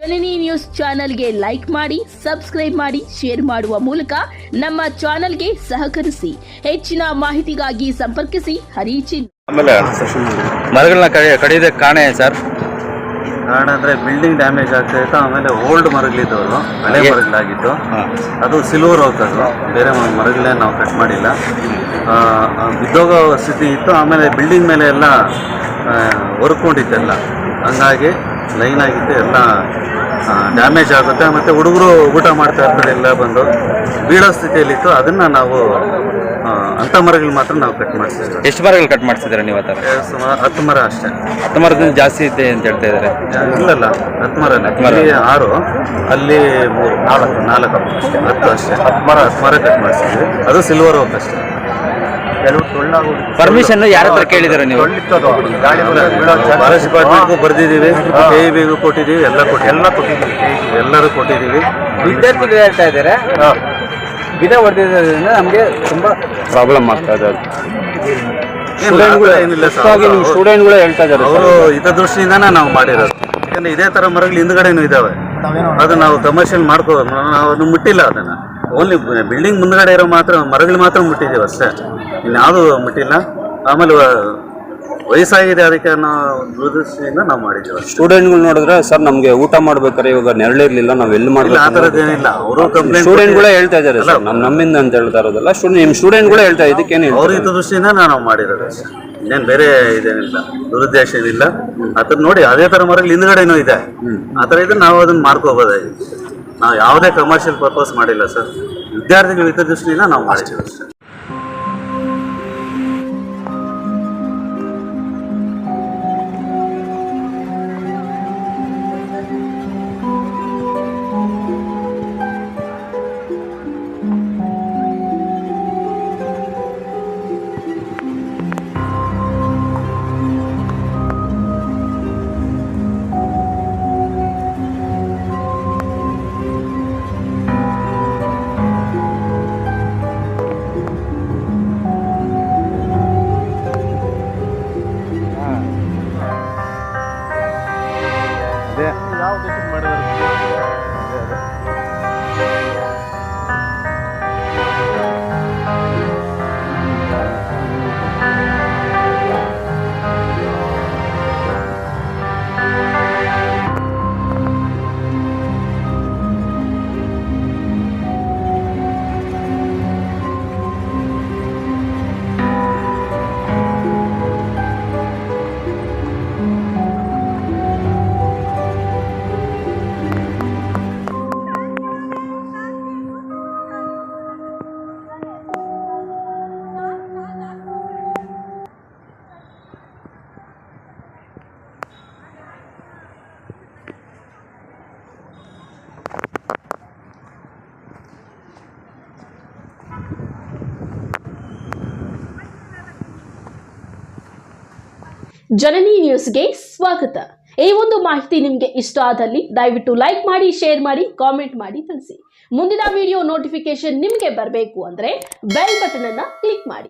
ಜನನಿ news ಚಾನೆಲ್ಗೆ like ಮಾಡಿ, subscribe ಮಾಡಿ, ಶೇರ್ ಮಾಡುವ ಮೂಲಕ ನಮ್ಮ ಚಾನೆಲ್ಗೆ ಸಹಕರಿಸಿ. ಹೆಚ್ಚಿನ ಮಾಹಿತಿಗಾಗಿ ಸಂಪರ್ಕಿಸಿ ಹರಿಚಿನ್. ಆಮೇಲೆ ಮರಗಳನ್ನ ಕಡಿಯೋದಕ್ಕೆ ಕಾರಣ ಏನು ಸರ್? ಕಾರಣ ಅಂದರೆ ಬಿಲ್ಡಿಂಗ್ ಡ್ಯಾಮೇಜ್ ಆಗ್ತಾ ಇತ್ತು. ಆಮೇಲೆ ಓಲ್ಡ್ ಮರಗಳಿದ್ದವರು, ಹಳೆ ಮರಗಳಾಗಿತ್ತು. ಅದು ಸಿಲ್ವರ್ ಹೋಗ್ತದ್ದು, ಬೇರೆ ಮರಗಳೇ ನಾವು ಕಟ್ ಮಾಡಿಲ್ಲ. ಬಿದ್ದೋಗೋ ಸ್ಥಿತಿ ಇತ್ತು. ಆಮೇಲೆ ಬಿಲ್ಡಿಂಗ್ ಮೇಲೆ ಎಲ್ಲ ಹೊರ್ಕೊಂಡಿತ್ತೆಲ್ಲ, ಹಂಗಾಗಿ ಲೈನ್ ಆಗಿತ್ತು, ಎಲ್ಲ ಡ್ಯಾಮೇಜ್ ಆಗುತ್ತೆ. ಮತ್ತು ಹುಡುಗರು ಊಟ ಮಾಡ್ತಾ ಇರ್ತಾರೆ, ಎಲ್ಲ ಬಂದು ಬೀಳೋ ಸ್ಥಿತಿಯಲ್ಲಿತ್ತು. ಅದನ್ನು ನಾವು ಅಂಥ ಮರಗಳು ಮಾತ್ರ ನಾವು ಕಟ್ ಮಾಡಿಸಿದ್ವಿ. ಎಷ್ಟು ಮರಗಳು ಕಟ್ ಮಾಡಿಸಿದ್ರೆ ನೀವು? ಆ ಥರ 10 ಮರ ಅಷ್ಟೇ. 10 ಮರದಿಂದ ಜಾಸ್ತಿ ಇದೆ ಅಂತ ಹೇಳ್ತಾ ಇದ್ದಾರೆ. ಇಲ್ಲಲ್ಲ, 10 ಮರ, 6, ಅಲ್ಲಿ 4 10 ಅಷ್ಟೇ. 10 ಮರ ಕಟ್ ಮಾಡಿಸಿದ್ವಿ. ಅದು ಸಿಲ್ವರ್ ಓಕ್ ಅಷ್ಟೇ. ಪರ್ಮಿಷನ್ ಯಾರ ಹತ್ರ ಕೇಳಿದಾರೆ ನೀವು? ಫಾರೆಸ್ಟ್ ಡಿಪಾರ್ಟ್ಮೆಂಟ್ಗೂ ಬರ್ದಿದ್ದೀವಿ, KEBಗೂ ಕೊಟ್ಟಿದ್ದೀವಿ, ಎಲ್ಲರೂ ಕೊಟ್ಟಿದ್ದೀವಿ. ವಿದ್ಯಾರ್ಥಿಗಳು ಹೇಳ್ತಾ ಇದ್ದಾರೆ ಗಿಡ ಹೊಡೆದಿದ್ದರಿಂದ ನಮಗೆ ತುಂಬ ಪ್ರಾಬ್ಲಮ್ ಆಗ್ತಾ ಇದೆ. ಏನಿಲ್ಲ, ಸ್ಟೂಡೆಂಟ್ಗಳು ಹೇಳ್ತಾ ಇದ್ದಾರೆ ಅವರು ಹಿತದೃಷ್ಟಿಯಿಂದನೇ ನಾವು ಮಾಡಿರೋದು. ಯಾಕಂದ್ರೆ ಇದೇ ಥರ ಮರಗಳು ಹಿಂದ್ಗಡೆನೂ ಇದ್ದಾವೆ. ಅದು ನಾವು ಕಮರ್ಷಿಯಲ್ ನಾವು ಮುಟ್ಟಿಲ್ಲ. ಅದನ್ನು ಓನ್ಲಿ ಬಿಲ್ಡಿಂಗ್ ಮುಂದ್ಗಡೆ ಇರೋ ಮರಗಳು ಮಾತ್ರ ಮುಟ್ಟಿದ್ದೀವಿ ಅಷ್ಟೇ, ಇನ್ಯಾವುದು ಮುಟ್ಟಿಲ್ಲ. ಆಮೇಲೆ ವಯಸ್ಸಾಗಿದೆ, ಅದಕ್ಕೆ ನಾವು ದೃಷ್ಟಿಯಿಂದ ನಾವು ಮಾಡಿದ್ದೀವಿ. ಸ್ಟೂಡೆಂಟ್ಗಳು ನೋಡಿದ್ರೆ ಸರ್ ನಮಗೆ ಊಟ ಮಾಡ್ಬೇಕಾದ್ರೆ ಇವಾಗ ನೆರಳಿರ್ಲಿಲ್ಲ, ನಾವು ಎಲ್ಲಿ ಮಾಡಲ್ಲ, ಆ ಥರದ್ದೇನಿಲ್ಲ. ಅವರು ಕಂಪ್ಲೇಂಟ್ ಸ್ಟೂಡೆಂಟ್ಗಳೇ ಹೇಳ್ತಾ ಇದ್ದಾರೆ ಸರ್, ನಮ್ಮಿಂದ ಅಂತ ಹೇಳ್ತಾ ಇರೋದಲ್ಲ, ನಿಮ್ಮ ಸ್ಟೂಡೆಂಟ್ಗಳೇ ಹೇಳ್ತಾ ಇದಕ್ಕೇನು ಅವ್ರ ಹಿತದೃಷ್ಟಿಯಿಂದ ನಾವು ಮಾಡಿರೋದು ಅಷ್ಟೇ, ಇನ್ನೇನು ಬೇರೆ ಇದೇನಿಲ್ಲ, ದುರುದ್ದೇಶ ಏನಿಲ್ಲ. ಆ ಥರ ನೋಡಿ, ಅದೇ ಥರ ಮರಗಳು ಹಿಂದ್ಗಡೆನೂ ಇದೆ. ಆ ಥರ ಇದ್ರೆ ನಾವು ಅದನ್ನು ಮಾಡ್ಕೋಬೋದಾಗಿತ್ತು. ನಾವು ಯಾವುದೇ ಕಮರ್ಷಿಯಲ್ ಪರ್ಪಸ್ ಮಾಡಿಲ್ಲ ಸರ್, ವಿದ್ಯಾರ್ಥಿಗಳ ಹಿತದೃಷ್ಟಿಯಿಂದ ನಾವು ಮಾಡಿದ್ದೀವಿ ಅಷ್ಟೇ. ಜನನಿ ನ್ಯೂಸ್ಗೆ ಸ್ವಾಗತ. ಈ ಒಂದು ಮಾಹಿತಿ ನಿಮಗೆ ಇಷ್ಟ ಆದಲ್ಲಿ ದಯವಿಟ್ಟು ಲೈಕ್ ಮಾಡಿ, ಶೇರ್ ಮಾಡಿ, ಕಾಮೆಂಟ್ ಮಾಡಿ ತಿಳಿಸಿ. ಮುಂದಿನ ವಿಡಿಯೋ ನೋಟಿಫಿಕೇಶನ್ ನಿಮಗೆ ಬರಬೇಕು ಅಂದ್ರೆ ಬೆಲ್ ಬಟನ್ ಅನ್ನ ಕ್ಲಿಕ್ ಮಾಡಿ.